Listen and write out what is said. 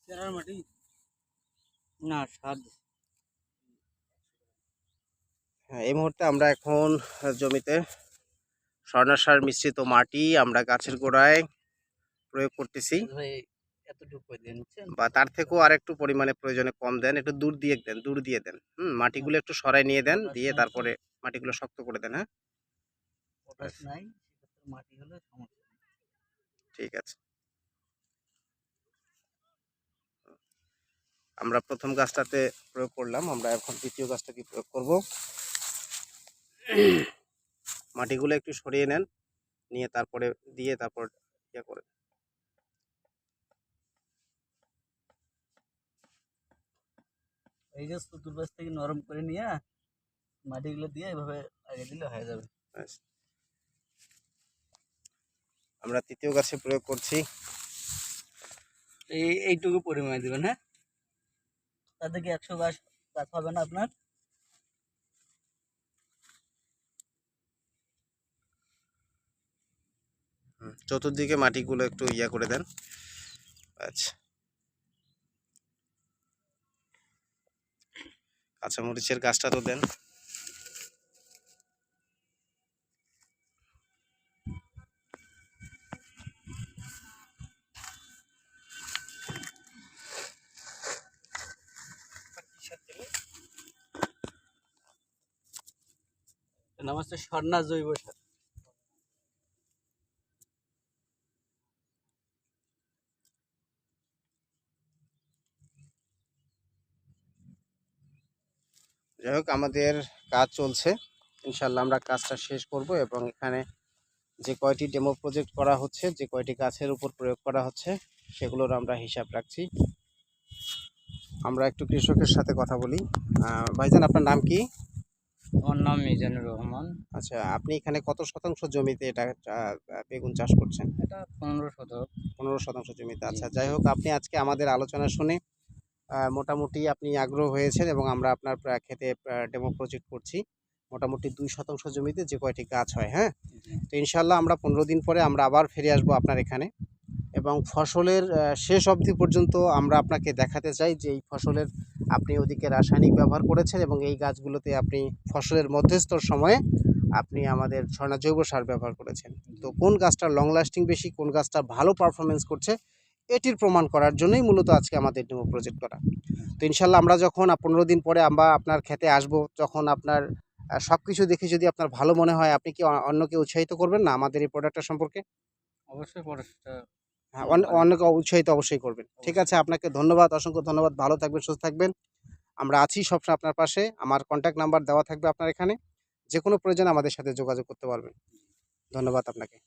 চেরার মাটি না স্বাদ। হ্যাঁ, এই মুহূর্তে আমরা এখন জমিতে স্বর্ণ সার মিশ্রিত মাটি আমরা গাছের গোড়ায় প্রয়োগ করতেছি, ভাই এতটুকু দিয়ে নিচ্ছেন বা তার থেকেও আর একটু পরিমাণে প্রয়োজনে কম দেন, একটু দূর দিয়ে দেন। মাটিগুলো একটু সরাই নিয়ে দেন, দিয়ে তারপরে মাটিগুলো শক্ত করে দেন। হ্যাঁ, পটাশ নাই, সেক্ষেত্রে মাটি হলে সমস্যা নেই। ঠিক আছে। আমরা প্রথম গাছটাতে প্রয়োগ করলাম, আমরা এখন দ্বিতীয় গাছটা কি প্রয়োগ করব। মাটিগুলো একটু সরিয়ে নেন, নিয়ে তারপরে দিয়ে তারপর ইয়ে করে। এই যে চতুর্পাশ থেকে নরম করে নিয়ে মাটিগুলো দিয়ে এভাবে লাগিয়ে দিলে হয়ে যাবে। আমরা তৃতীয় গাছে প্রয়োগ করছি। এইটুকু পরিমাণে দিবেন। হ্যাঁ, তাতে কি 100 গাছ গাছ হবে না আপনার? চতুর্দিকে মাটিগুলো একটু ইয়া করে দেন। আচ্ছা, কাঁচামরিচের গাছটা তো দেন। নাম হচ্ছে স্বর্ণা জৈব সার। যাই হোক, আমাদের কাজ চলছে, ইনশাল্লাহ আমরা কাজটা শেষ করব, এবং এখানে যে কয়টি ডেমো প্রজেক্ট করা হচ্ছে, যে কয়টি গাছের উপর প্রয়োগ করা হচ্ছে, সেগুলোর আমরা হিসাব রাখছি। আমরা একটু কৃষকের সাথে কথা বলি। ভাইজান, আপনার নাম কি? আমার নাম মিজানুর রহমান। আচ্ছা, আপনি এখানে কত শতাংশ জমিতে এটা বেগুন চাষ করছেন? এটা 15 শতক। 15% জমিতে। জি। আচ্ছা, যাই হোক, আপনি আজকে আমাদের আলোচনা শুনে মোটামুটি আপনি আগ্রহ হয়েছেন, এবং আমরা আপনার ক্ষেতে ডেমো প্রজেক্ট করছি মোটামুটি 2% জমিতে যে কয়টি গাছ হয়। হ্যাঁ, জি। তো ইনশাল্লাহ আমরা 15 দিন পরে আমরা আবার ফিরে আসবো আপনার এখানে, এবং ফসলের শেষ অবধি পর্যন্ত আমরা আপনাকে দেখাতে চাই যে এই ফসলের আপনি ওদিকে রাসায়নিক ব্যবহার করেছেন, এবং এই গাছগুলোতে আপনি ফসলের মধ্যস্থর সময়ে আপনি আমাদের স্বর্ণা জৈব সার ব্যবহার করেছেন। তো কোন গাছটা লং লাস্টিং বেশি, কোন গাছটা ভালো পারফরমেন্স করছে, এটির প্রমাণ করার জন্যই মূলত আজকে আমাদের ডেমো প্রজেক্ট করা। তো ইনশাল্লাহ আমরা যখন 15 দিন পরে আমরা আপনার ক্ষেতে আসব, যখন আপনার সব কিছু দেখে যদি আপনার ভালো মনে হয়, আপনি কি অন্যকে উৎসাহিত করবেন না আমাদের এই প্রোডাক্টটা সম্পর্কে? অবশ্যই পটাশটা। হ্যাঁ, অন্যকে উৎসাহিত অবশ্যই করবেন। ঠিক আছে, আপনাকে ধন্যবাদ, অসংখ্য ধন্যবাদ। ভালো থাকবেন, সুস্থ থাকবেন। আমরা আছি সবসময় আপনার পাশে। আমার কন্ট্যাক্ট নাম্বার দেওয়া থাকবে আপনার এখানে। যে কোনো প্রয়োজনে আমাদের সাথে যোগাযোগ করতে পারবেন। ধন্যবাদ আপনাকে।